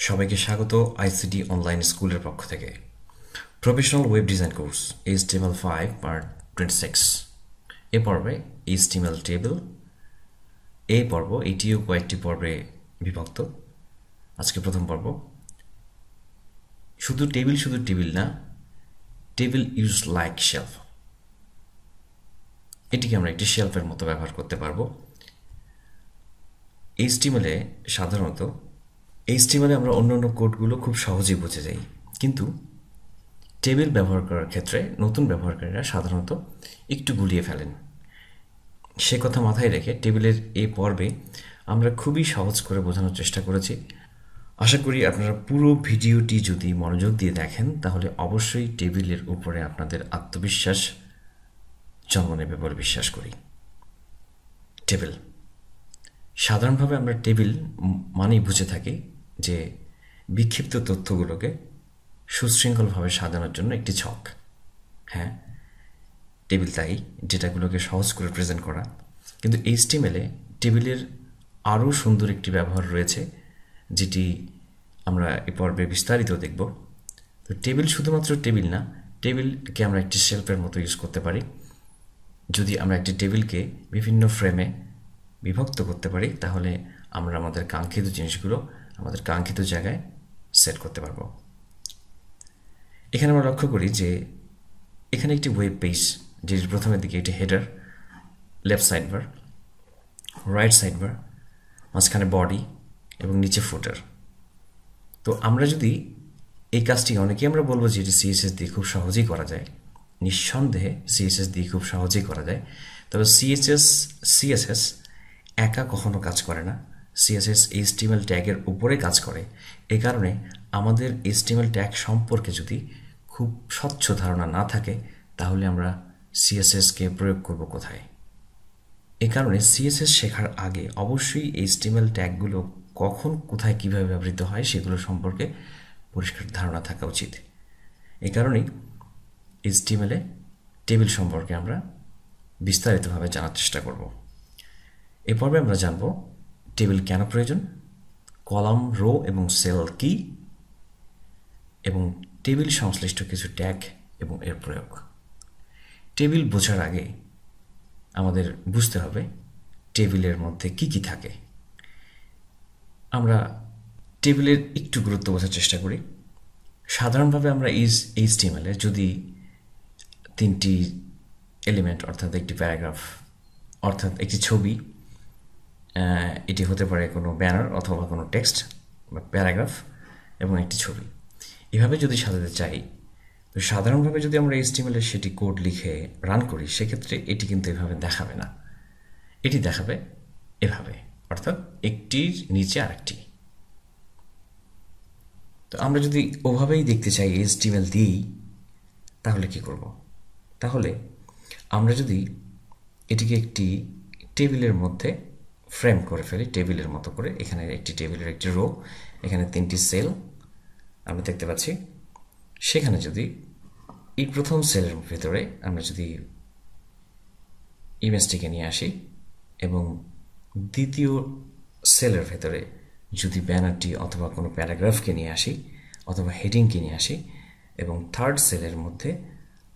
সবাইকে স্বাগত ICT online স্কুলের পক্ষ থেকে। Professional web design course HTML5 part 26। এ পর্বে HTML টেবিল, এই পর্ব এটিও কয়েকটি পর্বে বিভক্ত। আজকে প্রথম পর্ব। শুধু টেবিল না, টেবিল ইউজ লাইক শেলফ। এটিকে আমরা একটি শেলফের মতো ব্যবহার করতে পারবো। HTML-এ সাধারণত HTML-এ আমরা অন্যান্য কোডগুলো খুব সহজেই বুঝে যাই, কিন্তু টেবিল ব্যবহার করার ক্ষেত্রে নতুন ব্যবহারকারীরা সাধারণত একটু গুলিয়ে ফেলেন। সে কথা মাথায় রেখে টেবিলের এই পর্বে আমরা খুবই সহজ করে বোঝানোর চেষ্টা করেছি। আশা করি আপনারা পুরো ভিডিওটি যদি মনোযোগ দিয়ে দেখেন তাহলে অবশ্যই টেবিলের উপরে আপনাদের আত্মবিশ্বাস জন্ম নেবে বলে বিশ্বাস করি। টেবিল, সাধারণভাবে আমরা টেবিল মানেই বুঝে থাকি যে বিক্ষিপ্ত তথ্যগুলোকে সুশৃঙ্খলভাবে সাজানোর জন্য একটি ছক। হ্যাঁ, টেবিল তাই, ডেটাগুলোকে সহজ করে প্রেজেন্ট করা। কিন্তু HTML-এ টেবিলের আরও সুন্দর একটি ব্যবহার রয়েছে, যেটি আমরা এ পর্বে বিস্তারিত দেখব। তো টেবিল শুধুমাত্র টেবিল না, টেবিলকে আমরা একটি শেলফের মতো ইউজ করতে পারি। যদি আমরা একটি টেবিলকে বিভিন্ন ফ্রেমে বিভক্ত করতে পারি তাহলে আমরা আমাদের কাঙ্ক্ষিত জিনিসগুলো আমাদের কাঙ্ক্ষিত জায়গায় সেট করতে পারবো। এখানে আমরা লক্ষ্য করি যে এখানে একটি ওয়েব পেজ, যেটির প্রথমের দিকে একটি header, left side bar, right side bar, মাঝখানে বডি এবং নিচে ফুটার। তো আমরা যদি এই কাজটি, অনেকেই আমরা বলবো যে এটি CSS দিয়ে খুব সহজেই করা যায়। নিঃসন্দেহে CSS দিয়ে খুব সহজেই করা যায়, তবে CSS একা কখনো কাজ করে না। CSS HTML ট্যাগের উপরে কাজ করে। এ কারণে আমাদের HTML ট্যাগ সম্পর্কে যদি খুব স্বচ্ছ ধারণা না থাকে তাহলে আমরা CSS-কে প্রয়োগ করব কোথায়? এ কারণে CSS শেখার আগে অবশ্যই HTML ট্যাগগুলো কখন, কোথায়, কীভাবে ব্যবহৃত হয় সেগুলো সম্পর্কে পরিষ্কার ধারণা থাকা উচিত। এ কারণেই HTML-এ টেবিল সম্পর্কে আমরা বিস্তারিতভাবে জানার চেষ্টা করব। এ পর্বে আমরা জানব টেবিল কেন প্রয়োজন, কলাম, রো এবং সেল কি, এবং টেবিল সংশ্লিষ্ট কিছু ট্যাগ এবং এর প্রয়োগ। টেবিল বোঝার আগে আমাদের বুঝতে হবে টেবিলের মধ্যে কি কি থাকে। আমরা টেবিলের একটু গুরুত্ব বোঝার চেষ্টা করি। সাধারণভাবে আমরা HTML-এ যদি তিনটি এলিমেন্ট, অর্থাৎ একটি প্যারাগ্রাফ, অর্থাৎ একটি ছবি, এটি হতে পারে কোনো ব্যানার অথবা কোনো টেক্সট বা প্যারাগ্রাফ এবং একটি ছবি, এভাবে যদি সাজাতে চাই, তো সাধারণভাবে যদি আমরা HTML-এ সেটি কোড লিখে রান করি সেক্ষেত্রে এটি কিন্তু এভাবে দেখাবে না। এটি দেখাবে এভাবে, অর্থাৎ একটির নিচে আরেকটি। তো আমরা যদি ওভাবেই দেখতে চাই HTML দিয়েই, তাহলে কি করব? তাহলে আমরা যদি এটিকে একটি টেবিলের মধ্যে ফ্রেম করে ফেলি, টেবিলের মতো করে, এখানে একটি টেবিলের একটি রো, এখানে তিনটি সেল আমরা দেখতে পাচ্ছি। সেখানে যদি এই প্রথম সেলের ভেতরে আমরা যদি ইমেজটিকে নিয়ে আসি এবং দ্বিতীয় সেলের ভেতরে যদি ব্যানারটি অথবা কোনো প্যারাগ্রাফকে নিয়ে আসি অথবা হেডিংকে নিয়ে আসি, এবং থার্ড সেলের মধ্যে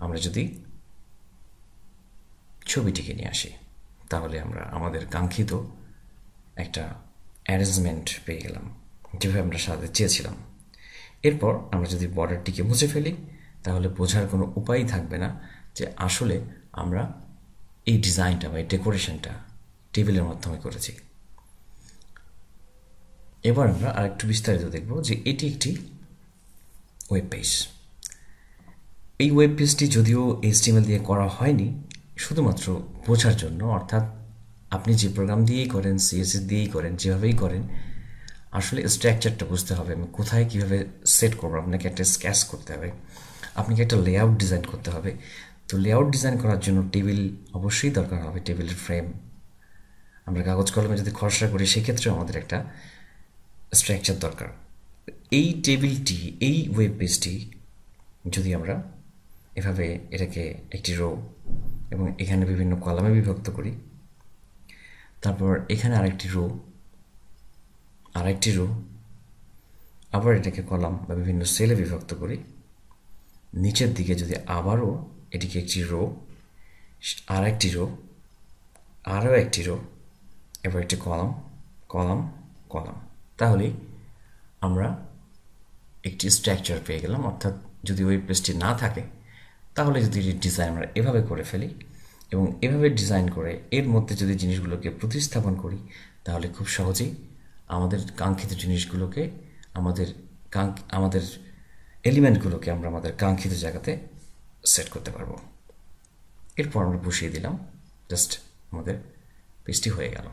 আমরা যদি ছবিটিকে নিয়ে আসি, তাহলে আমরা আমাদের কাঙ্ক্ষিত একটা অ্যারেঞ্জমেন্ট পেয়ে গেলাম, যেভাবে আমরা সাজাতে চেয়েছিলাম। এরপর আমরা যদি বর্ডারটিকে মুছে ফেলি তাহলে বোঝার কোনো উপায়ই থাকবে না যে আসলে আমরা এই ডিজাইনটা বা এই ডেকোরেশনটা টেবিলের মাধ্যমে করেছি। এবার আমরা আরেকটু বিস্তারিত দেখব যে এটি একটি ওয়েব পেজ। এই ওয়েব পেজটি যদিও HTML দিয়ে করা হয়নি, শুধুমাত্র বোঝার জন্য, অর্থাৎ আপনি যে প্রোগ্রাম দিয়েই করেন, CSS দিয়েই করেন, যেভাবেই করেন, আসলে স্ট্রাকচারটা বুঝতে হবে। আমি কোথায় কীভাবে সেট করবো, আপনাকে একটা স্কেচ করতে হবে, আপনাকে একটা লেআউট ডিজাইন করতে হবে। তো লেআউট ডিজাইন করার জন্য টেবিল অবশ্যই দরকার হবে, টেবিলের ফ্রেম। আমরা কাগজ কলমে যদি খসড়া করি সেক্ষেত্রেও আমাদের একটা স্ট্রাকচার দরকার। এই টেবিলটি, এই ওয়েব পেজটি যদি আমরা এভাবে এটাকে একটি রো এবং এখানে বিভিন্ন কলামে বিভক্ত করি, তারপর এখানে আরেকটি রো, আবার এটাকে কলাম বা বিভিন্ন সেলে বিভক্ত করি, নিচের দিকে যদি আবারও এটিকে একটি রো, আর একটি রো, আরও একটি রো, এবার একটি কলাম, কলাম, কলাম, তাহলেই আমরা একটি স্ট্রাকচার পেয়ে গেলাম। অর্থাৎ যদি ওয়েব পেজটি না থাকে তাহলে যদি ডিজাইন আমরা এভাবে করে ফেলি এবং এভাবে ডিজাইন করে এর মধ্যে যদি জিনিসগুলোকে প্রতিস্থাপন করি, তাহলে খুব সহজেই আমাদের কাঙ্ক্ষিত জিনিসগুলোকে, আমাদের এলিমেন্টগুলোকে আমরা আমাদের কাঙ্ক্ষিত জায়গাতে সেট করতে পারবো। এরপর আমরা বসিয়ে দিলাম, জাস্ট আমাদের পেজটি হয়ে গেল।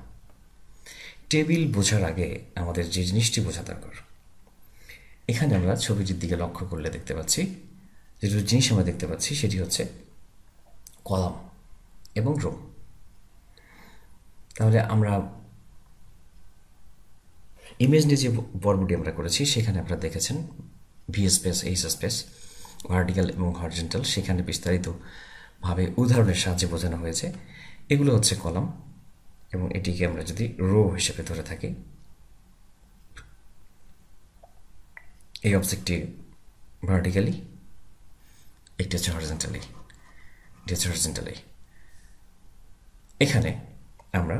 টেবিল বোঝার আগে আমাদের যে জিনিসটি বোঝা দরকার, এখানে আমরা ছবিটির দিকে লক্ষ্য করলে দেখতে পাচ্ছি, যে জিনিস আমরা দেখতে পাচ্ছি সেটি হচ্ছে কলাম এবং রো। তাহলে আমরা ইমেজ নিয়ে যে পর্বটি আমরা করেছি সেখানে আপনারা দেখেছেন V space, H space, vertical এবং হরিজন্টাল, সেখানে বিস্তারিতভাবে উদাহরণের সাহায্যে বোঝানো হয়েছে। এগুলো হচ্ছে কলাম এবং এটিকে আমরা যদি রো হিসেবে ধরে থাকি, এই অবজেক্টটি ভার্টিক্যালি, একটি হচ্ছে হরিজন্টালি, এটি হচ্ছে হরিজন্টালি। এখানে আমরা,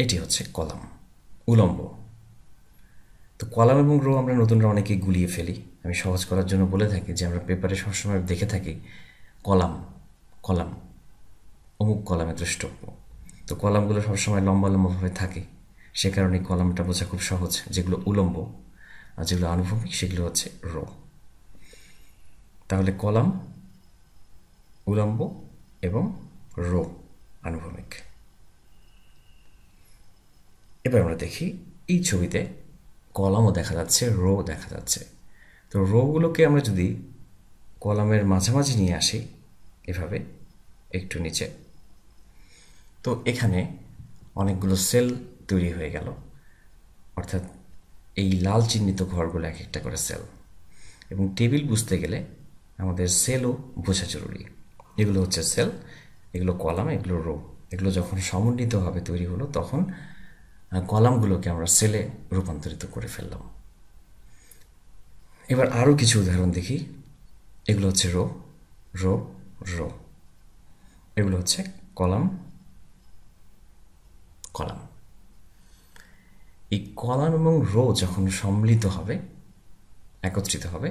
এটি হচ্ছে কলাম, উলম্ব। তো কলাম এবং রো আমরা নতুনরা অনেকে গুলিয়ে ফেলি। আমি সহজ করার জন্য বলে থাকি যে আমরা পেপারে সবসময় দেখে থাকি কলাম, কলাম, অমুক কলামে দ্রষ্টব্য। তো কলামগুলো সবসময় লম্বা লম্বাভাবে থাকে, সে কারণে কলামটা বোঝা খুব সহজ। যেগুলো উলম্ব আর যেগুলো আনুভূমিক সেগুলো হচ্ছে রো। তাহলে কলাম, উলম্ব এবং রো আনুভূমিক। এবার আমরা দেখি এই ছবিতে কলামও দেখা যাচ্ছে, রো দেখা যাচ্ছে। তো রোগুলোকে আমরা যদি কলামের মাঝামাঝি নিয়ে আসি, এভাবে একটু নিচে, তো এখানে অনেকগুলো সেল তৈরি হয়ে গেল। অর্থাৎ এই লাল চিহ্নিত ঘরগুলো এক একটা করে সেল। এবং টেবিল বুঝতে গেলে আমাদের সেলও বোঝা জরুরি। এগুলো হচ্ছে সেল, এগুলো কলাম, এগুলো রো। এগুলো যখন সমন্বিতভাবে তৈরি হলো তখন কলামগুলোকে আমরা সেলে রূপান্তরিত করে ফেললাম। এবার আরও কিছু উদাহরণ দেখি। এগুলো হচ্ছে রো, রো, রো। এগুলো হচ্ছে কলাম, কলাম। এই কলাম এবং রো যখন সম্মিলিত হবে, একত্রিত হবে,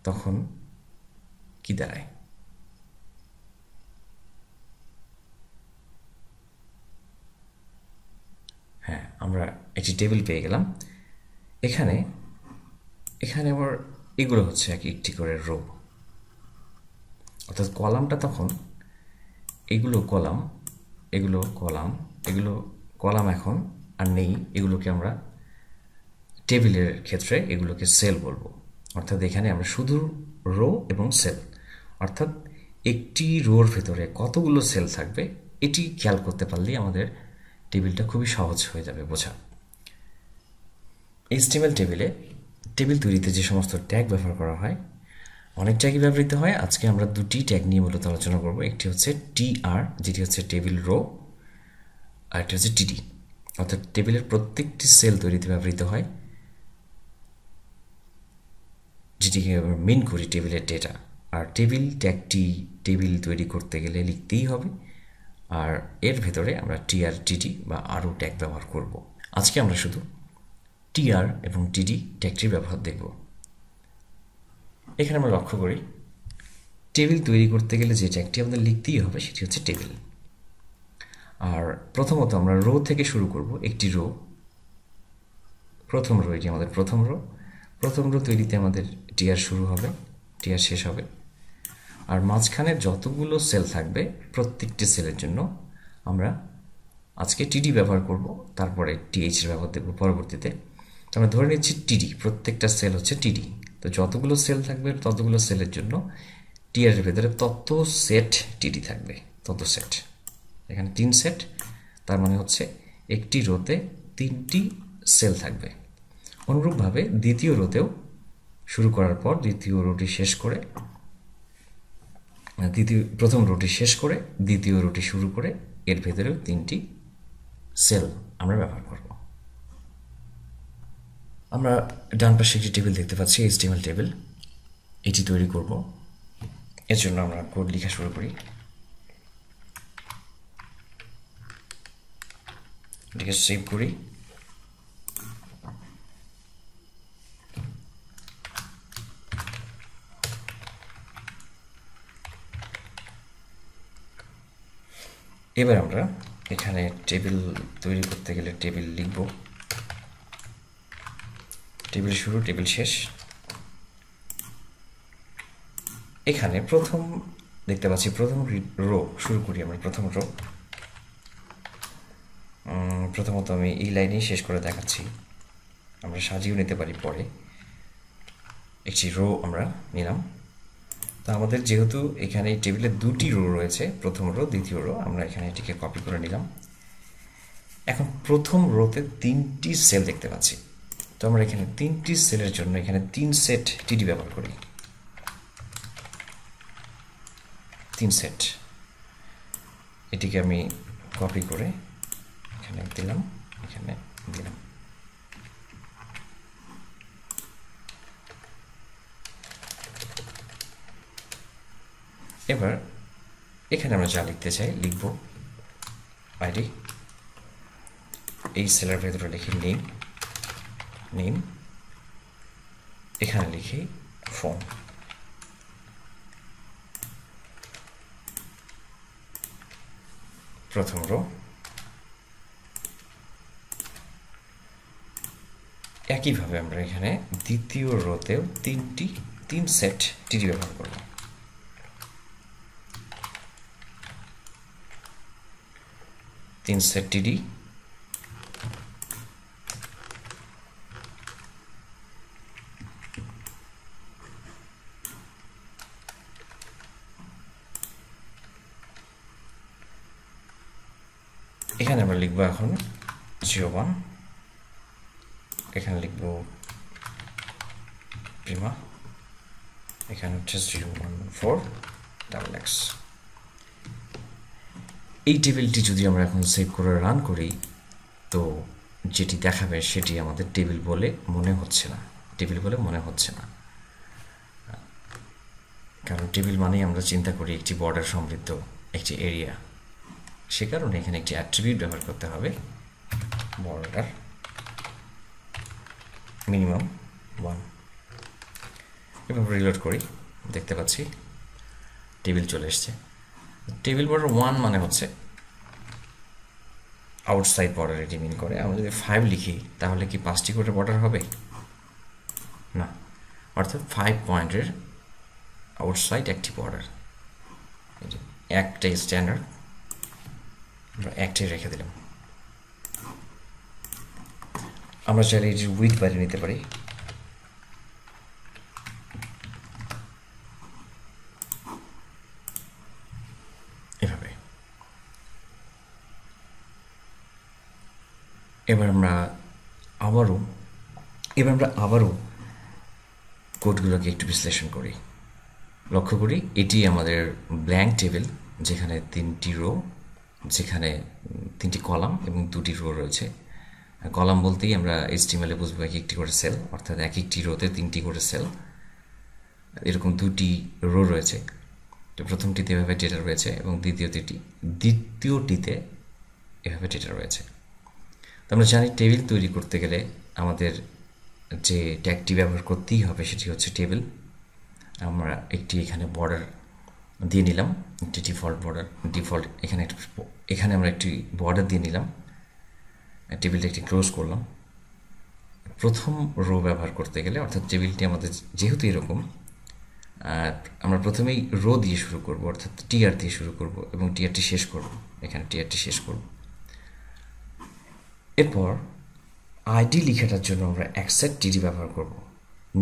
তখন কি দাঁড়ায়? হ্যাঁ, আমরা একটি টেবিল পেয়ে গেলাম। এখানে আবার এগুলো হচ্ছে একটি করে রো। অর্থাৎ কলামটা তখন, এগুলো কলাম, এগুলো কলাম, এগুলো কলাম এখন আর নেই। এগুলোকে আমরা টেবিলের ক্ষেত্রে এগুলোকে সেল বলবো। অর্থাৎ এখানে আমরা শুধু রো এবং সেল, অর্থাৎ একটি রোর ভেতরে কতগুলো সেল থাকবে এটি খেয়াল করতে পারলেই আমাদের টেবিলটা খুবই সহজ হয়ে যাবে বোঝা। এইচটিএমএল টেবিল তৈরিতে যে সমস্ত ট্যাগ ব্যবহার করা হয়, অনেক ট্যাগই ব্যবহৃত হয়। আজকে আমরা দুটি ট্যাগ নিয়ে মূলত আলোচনা করব। একটি হচ্ছে টিআর, যেটি হচ্ছে টেবিল রো, আর একটি হচ্ছে টিডি, অর্থাৎ টেবিলের প্রত্যেকটি সেল তৈরিতে ব্যবহৃত হয়, যেটিকে আমরা মিন করি টেবিলের ডেটা। আর টেবিল ট্যাগটি টেবিল তৈরি করতে গেলে লিখতেই হবে, আর এর ভেতরে আমরা টিআর, টিডি বা আরও ট্যাগ ব্যবহার করব। আজকে আমরা শুধু টিআর এবং টিডি ট্যাগটির ব্যবহার দেখব। এখানে আমরা লক্ষ্য করি টেবিল তৈরি করতে গেলে যে ট্যাগটি আমাদের লিখতেই হবে সেটি হচ্ছে টেবিল। আর প্রথমত আমরা রো থেকে শুরু করব। একটি রো, প্রথম রো, এটি আমাদের প্রথম রো। প্রথম রো তৈরিতে আমাদের টিআর শুরু হবে, টিআর শেষ হবে। আর মাঝখানে যতগুলো সেল থাকবে প্রত্যেকটি সেলের জন্য আমরা আজকে টিডি ব্যবহার করব, তারপরে টিএইচ এর ব্যবহার দেখব পরবর্তীতে। তো আমরা ধরে নিচ্ছি টিডি, প্রত্যেকটা সেল হচ্ছে টিডি। তো যতগুলো সেল থাকবে ততগুলো সেলের জন্য টিআর এর ভেতরে তত সেট টিডি থাকবে, তত সেট। এখানে 3 সেট, তার মানে হচ্ছে একটি রোতে 3টি সেল থাকবে। অনুরূপভাবে দ্বিতীয় রোতেও শুরু করার পর দ্বিতীয় রোটি শেষ করে, প্রথম রোটি শেষ করে দ্বিতীয় রোটি শুরু করে এর ভেতরেও 3টি সেল আমরা ব্যবহার করব। আমরা ডান পাশে একটি টেবিল দেখতে পাচ্ছি, এইচটিএমএল টেবিল। এটি তৈরি করব, এর জন্য আমরা কোড লেখা শুরু করি। এটিকে সেভ করি। এবার আমরা এখানে টেবিল তৈরি করতে গেলে টেবিল লিখব, টেবিল শুরু, টেবিল শেষ। এখানে প্রথম দেখতে পাচ্ছি প্রথম রো শুরু করি আমরা। প্রথম রো, প্রথমত আমি এই লাইনেই শেষ করে দেখাচ্ছি, আমরা সাজিয়েও নিতে পারি পরে। একটি রো আমরা নিলাম। তো আমাদের যেহেতু এখানে এই টেবিলে দুটি রো রয়েছে, প্রথম রো দ্বিতীয় রো, আমরা এখানে এটিকে কপি করে নিলাম। এখন প্রথম রোতে 3টি সেল দেখতে পাচ্ছি। তো আমরা এখানে 3টি সেলের জন্য এখানে 3 সেট টিডি ব্যবহার করি। 3 সেট, এটিকে আমি কপি করে এখানে দিলাম, এখানে দিলাম। এবার এখানে আমরা যা লিখতে চাই লিখব, আইডি, এই সেলের ভেতরে লিখি নেম, নেম, এখানে লিখি ফোন। প্রথম রো। একইভাবে আমরা এখানে দ্বিতীয় রোতেও 3 সেট টিডি ব্যবহার করব। তিন সেট টিডি, এখানে আমরা লিখব এখন 01, এখানে লিখব প্রিমা, এখানে হচ্ছে 014XX। এই টেবিলটি যদি আমরা এখন সেভ করে রান করি, তো যেটি দেখাবে সেটি আমাদের টেবিল বলে মনে হচ্ছে না, টেবিল বলে মনে হচ্ছে না। কারণ টেবিল মানেই আমরা চিন্তা করি একটি বর্ডার সমৃদ্ধ একটি এরিয়া, সে কারণে এখানে একটি অ্যাট্রিবিউট ব্যবহার করতে হবে, বর্ডার মিনিমাম 1। এভাবে রিলোড করি, দেখতে পাচ্ছি টেবিল চলে এসছে। টেবিল বর্ডার 1 মানে হচ্ছে আউটসাইড বর্ডার, এটি মিন করে। আমরা যদি 5 লিখি তাহলে কি 5টি করে বর্ডার হবে? না, অর্থাৎ 5 পয়েন্টের আউটসাইড একটি বর্ডার, একটাই স্ট্যান্ডার্ড, আমরা একটাই রেখে দিলাম। আমরা চাইলে এটির উইডথ বাড়িয়ে নিতে পারি। এভাবে। এবার আমরা আবারও কোডগুলোকে একটু বিশ্লেষণ করি। লক্ষ্য করি এটি আমাদের ব্ল্যাঙ্ক টেবিল, যেখানে 3টি রো, যেখানে 3টি কলাম এবং 2টি রো রয়েছে। কলাম বলতেই আমরা এইচটিএমএলে বুঝবো এক একটি করে সেল, অর্থাৎ এক একটি রোতে 3টি করে সেল। এরকম 2টি রো রয়েছে। তো প্রথমটিতে এভাবে ডেটা রয়েছে এবং দ্বিতীয়টিতে এভাবে ডেটা রয়েছে। তো আমরা জানি টেবিল তৈরি করতে গেলে আমাদের যে ট্যাগটি ব্যবহার করতেই হবে সেটি হচ্ছে টেবিল। আমরা একটি এখানে বর্ডার দিয়ে নিলাম, একটি ডিফল্ট এখানে আমরা একটি বর্ডার দিয়ে নিলাম, টেবিলটা একটি ক্লোজ করলাম। প্রথম রো ব্যবহার করতে গেলে, অর্থাৎ টেবিলটি আমাদের যেহেতু এরকম, আমরা প্রথমেই রো দিয়ে শুরু করব, অর্থাৎ টিআর দিয়ে শুরু করব এবং টিআরটি শেষ করব, এখানে টিআরটি শেষ করব। এরপর আইডি লেখাটার জন্য আমরা অ্যাকসেট টিডি ব্যবহার করব।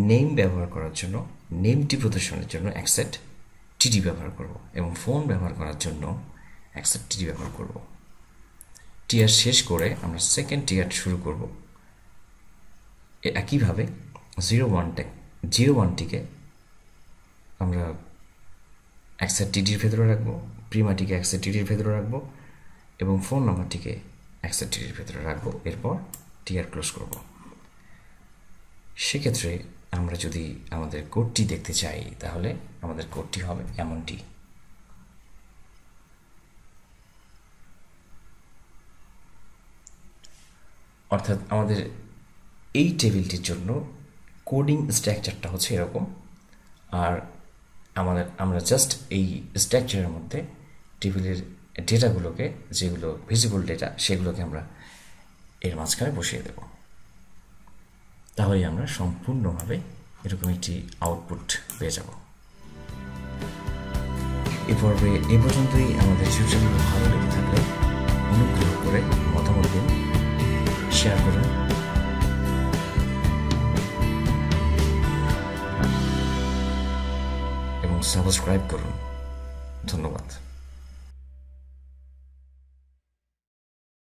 নেম ব্যবহার করার জন্য, নেমটি প্রদর্শনের জন্য অ্যাকসেট টিডি ব্যবহার করব এবং ফোন ব্যবহার করার জন্য অ্যাকসেট টিডি ব্যবহার করব। টিআর শেষ করে আমরা সেকেন্ড টিআর শুরু করব। একইভাবে 01টিকে আমরা অ্যাকসেট টিডির ভেতরে রাখবো, প্রিমাটিকে অ্যাকসেট টিডির ভেতরে রাখবো এবং ফোন নাম্বারটিকে অ্যাকসেট টিডির ভেতরে রাখবো। এরপর টিআর ক্লোজ করব। সেক্ষেত্রে আমরা যদি আমাদের কোডটি দেখতে চাই তাহলে আমাদের কোডটি হবে এমনটি। অর্থাৎ আমাদের এই টেবিলটির জন্য কোডিং স্ট্রাকচারটা হচ্ছে এরকম, আর আমরা জাস্ট এই স্ট্রাকচারের মধ্যে টেবিলের ডেটাগুলোকে, যেগুলো ভিজিবল ডেটা, সেগুলোকে আমরা এর মাঝখানে বসিয়ে দেব। তাহলেই আমরা সম্পূর্ণভাবে এরকম একটি আউটপুট পেয়ে যাব। এ পর্বে এ পর্যন্তই। আমাদের টিউটোরিয়ালগুলো ভালো লেগে থাকলে অনুগ্রহ করে মতামত দিন, শেয়ার করুন এবং সাবস্ক্রাইব করুন। ধন্যবাদ।